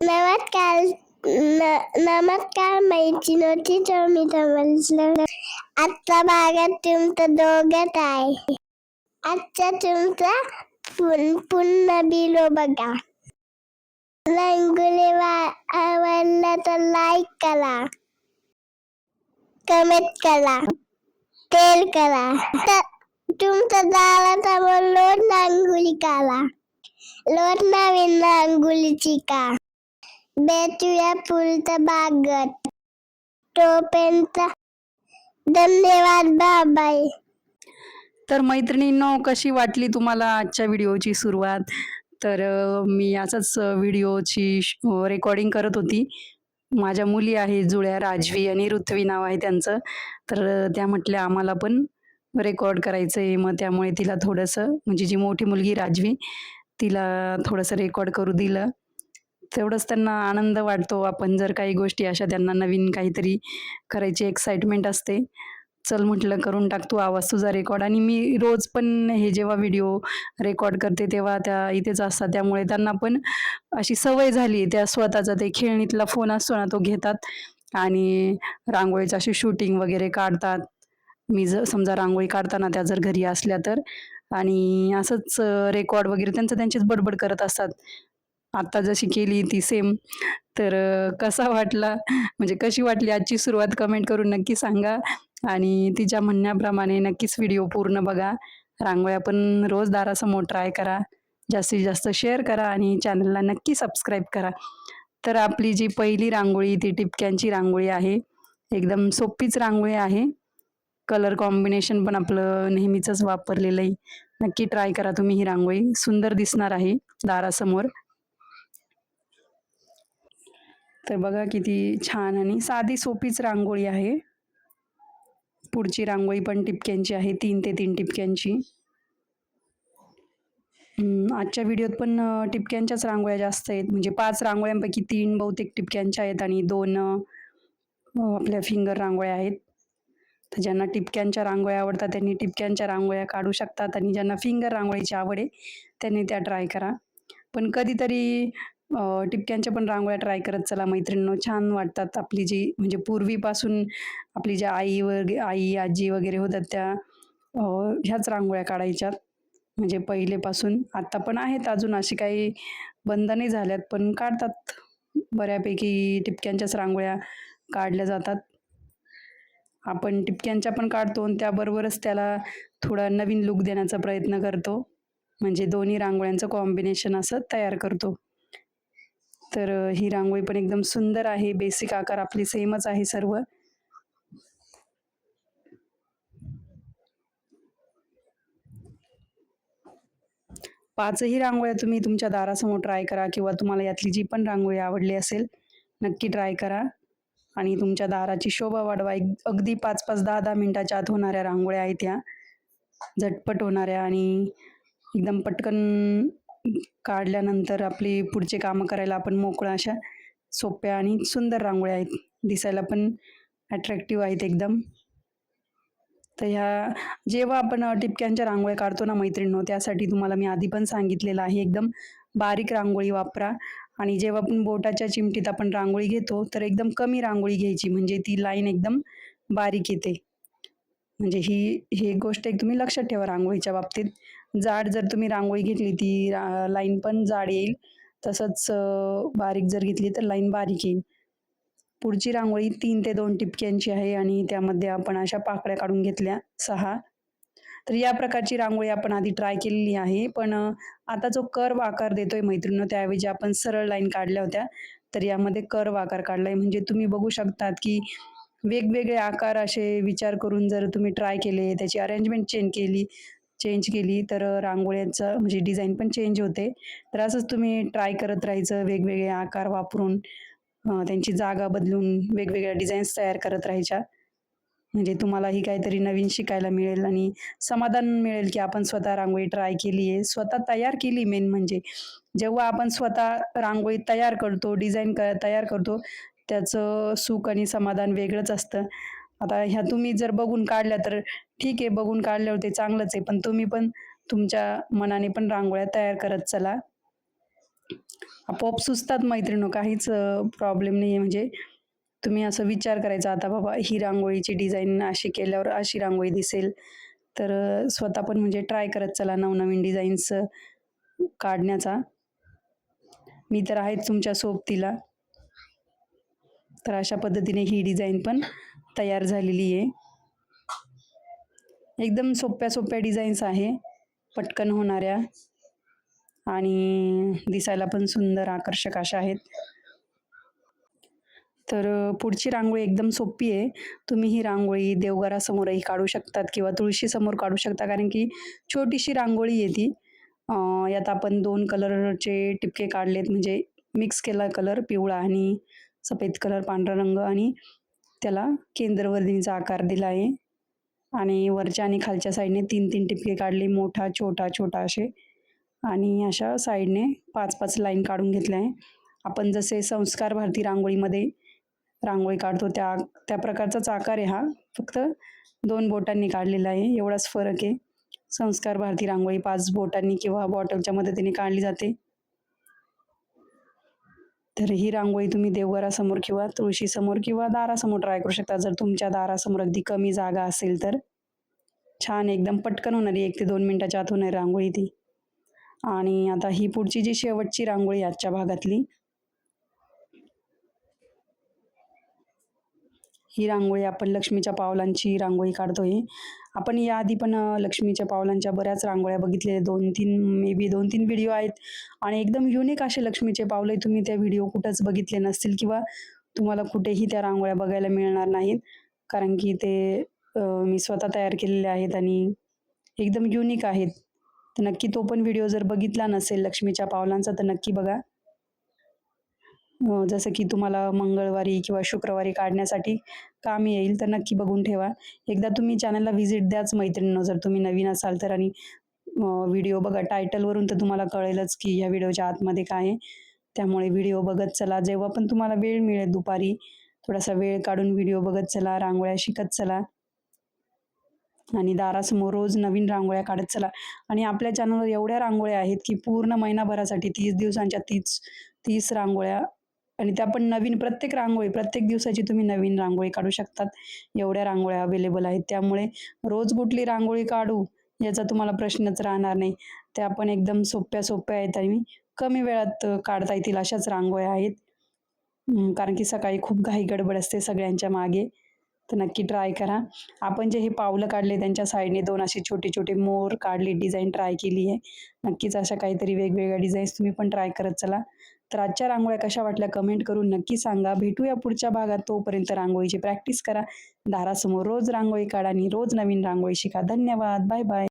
नमस्कार नमस्कार मैत्रिणींनो, मी समजलं आजचा भागात तुमचं दोघत आहे. आजचा तुमचा पुन्हा बिलो बघा. रंगोली आवडला तर लाईक करा, कमेंट करा, शेअर करा. तुमच्या दारासमोर रोज रांगोळी काढा. रोज नवीन रांगोळी शिका. भेटूया पुढच्या भागात. तोपर्यंत धन्यवाद. बाय. तर मैत्रिणींनो, कशी वाटली तुम्हाला आजच्या व्हिडिओची सुरुवात? तर मी असाच व्हिडिओची रेकॉर्डिंग करत होती. माझ्या मुली आहेत जुळ्या, राजवी आणि ऋत्वी नाव आहे त्यांचं. तर त्या म्हटल्या आम्हाला पण रेकॉर्ड करायचं आहे. मग त्यामुळे तिला थोडंसं, म्हणजे जी मोठी मुलगी राजवी, तिला थोडंसं रेकॉर्ड करू दिलं. तेवढंच त्यांना आनंद वाटतो. आपण जर काही गोष्टी अशा त्यांना नवीन काहीतरी करायची एक्साइटमेंट असते. चल म्हटलं करून टाक तू आवाज तुझा रेकॉर्ड. आणि मी रोज पण हे जेव्हा व्हिडिओ रेकॉर्ड करते तेव्हा त्या इथेच असतात, त्यामुळे त्यांना पण अशी सवय झाली. त्या स्वतःचा ते खेळणीतला फोन असतो ना तो घेतात आणि रांगोळीचं अशी शूटिंग वगैरे काढतात. मी जर समजा रांगोळी काढताना त्या जर घरी असल्या तर, आणि असंच रेकॉर्ड वगैरे त्यांचीच बडबड करत असतात. आता जशी केली ती सेम. तर कसा वाटला, म्हणजे कशी वाटली आजची सुरुवात कमेंट करून नक्की सांगा. आणि तिच्या म्हणण्याप्रमाणे नक्कीच व्हिडिओ पूर्ण बघा. रांगोळ्या पण रोज दारासमोर ट्राय करा. जास्तीत जास्त शेअर करा आणि चॅनलला नक्की सबस्क्राईब करा. तर आपली जी पहिली रांगोळी ती टिपक्यांची रांगोळी आहे. एकदम सोपीच रांगोळी आहे. कलर कॉम्बिनेशन पण आपलं नेहमीचंच वापरलेलं आहे. नक्की ट्राय करा तुम्ही ही रांगोळी. सुंदर दिसणार आहे दारासमोर. तर बघा किती छान आणि साधी सोपीच रांगोळी आहे. पुढची रांगोळी पण टिपक्यांची आहे, 3 ते 3 टिपक्यांची. आजच्या व्हिडिओत पण टिपक्यांच्याच रांगोळ्या जास्त आहेत. म्हणजे 5 रांगोळ्यांपैकी 3 बहुतेक टिपक्यांच्या आहेत आणि 2 आपल्या फिंगर रांगोळ्या आहेत. तर ज्यांना टिपक्यांच्या रांगोळ्या आवडतात त्यांनी टिपक्यांच्या रांगोळ्या काढू शकतात आणि ज्यांना फिंगर रांगोळीची आवड आहे त्यांनी त्या ट्राय करा. पण कधीतरी टिपक्यांच्या पण रांगोळ्या ट्राय करत चला मैत्रिणींनो, छान वाटतात. आपली जी म्हणजे पूर्वीपासून आपली ज्या आई, आजी वगैरे होतात त्या ह्याच रांगोळ्या काढायच्या. म्हणजे पहिलेपासून आता पण आहेत अजून, अशी काही बंद नाही झाल्यात, पण काढतात बऱ्यापैकी टिपक्यांच्याच रांगोळ्या काढल्या जातात. आपण टिपक्यांच्या पण काढतो आणि त्याबरोबरच त्याला थोडा नवीन लुक देण्याचा प्रयत्न करतो. म्हणजे दोन्ही रांगोळ्यांचं कॉम्बिनेशन असं तयार करतो. तर ही रांगोळी पण एकदम सुंदर आहे. बेसिक आकार आपली सेमच आहे सर्व. पाचही रांगोळ्या तुम्ही तुमच्या दारासमोर ट्राय करा किंवा तुम्हाला यातली जी पण रांगोळी आवडली असेल नक्की ट्राय करा आणि तुमच्या दाराची शोभा वाढवा. अगदी 5-5, 10-10 मिनिटाच्या आत होणाऱ्या रांगोळ्या आहेत ह्या. झटपट होणाऱ्या आणि एकदम पटकन काढल्यानंतर आपली पुढची कामं करायला आपण मोकळ्या अशा सोप्या आणि सुंदर रांगोळ्या आहेत. दिसायला पण अट्रॅक्टिव्ह आहेत एकदम. तर ह्या जेव्हा आपण टिपक्यांच्या रांगोळ्या काढतो ना मैत्रिणींनो, त्यासाठी तुम्हाला मी आधी पण सांगितलेलं आहे, एकदम बारीक रांगोळी वापरा. आणि जेव्हा आपण बोटाच्या चिमटीत आपण रांगोळी घेतो तर एकदम कमी रांगोळी घ्यायची, म्हणजे ती लाईन एकदम बारीक येते. म्हणजे ही गोष्ट एक तुम्ही लक्षात ठेवा रांगोळीच्या बाबतीत. जाड जर तुम्ही रांगोळी घेतली ती लाईन पण जाड येईल. तसंच बारीक जर घेतली तर लाईन बारीक येईल. पुढची रांगोळी 3 ते 2 टिपक्यांची आहे आणि त्यामध्ये आपण अशा पाकळ्या काढून घेतल्या 6. तर या प्रकारची रांगोळी आपण आधी ट्राय केलेली आहे. पण आता जो कर्व आकार देतोय मैत्रिणींनो, त्याऐवजी आपण सरळ लाईन काढल्या होत्या. तर यामध्ये कर्व आकार काढलाय. म्हणजे तुम्ही बघू शकतात की वेगवेगळे आकार असे विचार करून जर तुम्ही ट्राय केले, त्याची अरेंजमेंट चेंज केली तर रांगोळ्यांचं म्हणजे डिझाईन पण चेंज होते. तर असंच तुम्ही ट्राय करत राहायचं वेगवेगळे आकार वापरून. त्यांची जागा बदलून वेगवेगळ्या डिझाईन्स तयार करत राहायच्या. म्हणजे तुम्हालाही काहीतरी नवीन शिकायला मिळेल आणि समाधान मिळेल की आपण स्वतः रांगोळी ट्राय केली आहे, स्वतः तयार केली. मेन म्हणजे जेव्हा आपण स्वतः रांगोळी तयार करतो, डिझाईन तयार करतो, त्याचं सुख आणि समाधान वेगळंच असतं. आता ह्या तुम्ही जर बघून काढल्या तर ठीक आहे, बघून काढल्यावर ते चांगलंच आहे, पण तुम्ही पण तुमच्या मनाने पण रांगोळ्या तयार करत चला. आपोआप सुचतात मैत्रिणीनो, काहीच प्रॉब्लेम नाही आहे. म्हणजे तुम्ही असं विचार करायचा, आता बाबा ही रांगोळीची डिझाईन अशी केल्यावर अशी रांगोळी दिसेल. तर स्वतः पण म्हणजे ट्राय करत चला नवनवीन डिझाईन्स काढण्याचा. मी तर आहेच तुमच्या सोबतीला. तर अशा पद्धतीने ही डिझाईन पण तयार झालेली आहे. एकदम सोप्या सोप्या डिझाईन्स आहे, पटकन होणाऱ्या आणि दिसायला पण सुंदर आकर्षक अशा आहेत. तर पुढची रांगोळी एकदम सोपी आहे. तुम्ही ही रांगोळी देवघरासमोरही काढू शकतात किंवा तुळशीसमोर काढू शकता, कारण की छोटीशी रांगोळी आहे ती. यात आपण 2 कलरचे टिपके काढलेत, म्हणजे मिक्स केला कलर पिवळा आणि सफेद कलर, पांढरा रंग आणि त्याला केंद्रवर्धीचा आकार दिला आहे. आणि वरच्या आणि खालच्या साईडने 3-3 टिपके काढले, मोठा, छोटा, छोटा असे. आणि अशा साईडने 5-5 लाईन काढून घेतल्या आहे. आपण जसे संस्कार भारती रांगोळीमध्ये रांगोळी काढतो त्या त्या प्रकारचाच आकार आहे हा. फक्त 2 बोटांनी काढलेला आहे, एवढाच फरक आहे. संस्कार भारती रांगोळी 5 बोटांनी किंवा बॉटलच्या मदतीने काढली जाते. तर ही रांगोळी तुम्ही देवघरासमोर किंवा तुळशीसमोर किंवा दारासमोर ट्राय करू शकता. जर तुमच्या दारासमोर अगदी कमी जागा असेल तर. छान एकदम पटकन होणारी 1 ते 2 मिनिटाच्या आत होणारी रांगोळी ती. आणि आता ही पुढची जी शेवटची रांगोळी आजच्या भागातली, ही रांगोळी आपण लक्ष्मीच्या पावलांची रांगोळी काढतोय. आपण याआधी पण लक्ष्मीच्या पावलांच्या बऱ्याच रांगोळ्या बघितल्या, 2-3 मे बी 2-3 व्हिडिओ आहेत आणि एकदम युनिक असे लक्ष्मीचे पावले तुम्ही त्या व्हिडिओ कुठंच बघितले नसतील किंवा तुम्हाला कुठेही त्या रांगोळ्या बघायला मिळणार नाहीत. कारण की ते मी स्वतः तयार केलेले आहेत आणि एकदम युनिक आहेत. तर नक्की तो पण व्हिडिओ जर बघितला नसेल लक्ष्मीच्या पावलांचा तर नक्की बघा. जसं की तुम्हाला मंगळवारी किंवा शुक्रवारी काढण्यासाठी कामी येईल, तर नक्की बघून ठेवा. एकदा तुम्ही चॅनलला व्हिजिट द्याच मैत्रिणींनो, जर तुम्ही नवीन असाल तर. आणि व्हिडिओ बघा, टायटलवरून तर तुम्हाला कळेलच की ह्या व्हिडिओच्या आतमध्ये काय आहे. त्यामुळे व्हिडिओ बघत चला. जेव्हा पण तुम्हाला वेळ मिळेल दुपारी थोडासा वेळ काढून व्हिडिओ बघत चला, रांगोळ्या शिकत चला आणि दारासमोर रोज नवीन रांगोळ्या काढत चला. आणि आपल्या चॅनलवर एवढ्या रांगोळ्या आहेत की पूर्ण महिनाभरासाठी 30 दिवसांच्या 30 रांगोळ्या, आणि त्या पण नवीन. प्रत्येक रांगोळी प्रत्येक दिवसाची तुम्ही नवीन रांगोळी काढू शकतात. एवढ्या रांगोळ्या अवेलेबल आहेत. त्यामुळे रोज कुठली रांगोळी काढू याचा तुम्हाला प्रश्नच राहणार नाही. त्या पण एकदम सोप्या सोप्या आहेत आणि कमी वेळात काढता येतील अशाच रांगोळ्या आहेत. कारण की सकाळी खूप घाई गडबड असते सगळ्यांच्या मागे. तर नक्की ट्राय करा. आपण जे हे पावलं काढले त्यांच्या साईडने 2 असे छोटे छोटे मोर काढले, डिझाईन ट्राय केली आहे. नक्कीच अशा काहीतरी वेगवेगळ्या डिझाईन्स तुम्ही पण ट्राय करत चला. तर आजच्या रांगोळ्या कशा वाटल्या कमेंट करून नक्की सांगा. भेटूया पुढच्या भागात. तोपर्यंत रांगोळीची प्रॅक्टिस करा. दारासमोर रोज रांगोळी काढा आणि रोज नवीन रांगोळी शिका. धन्यवाद. Bye bye.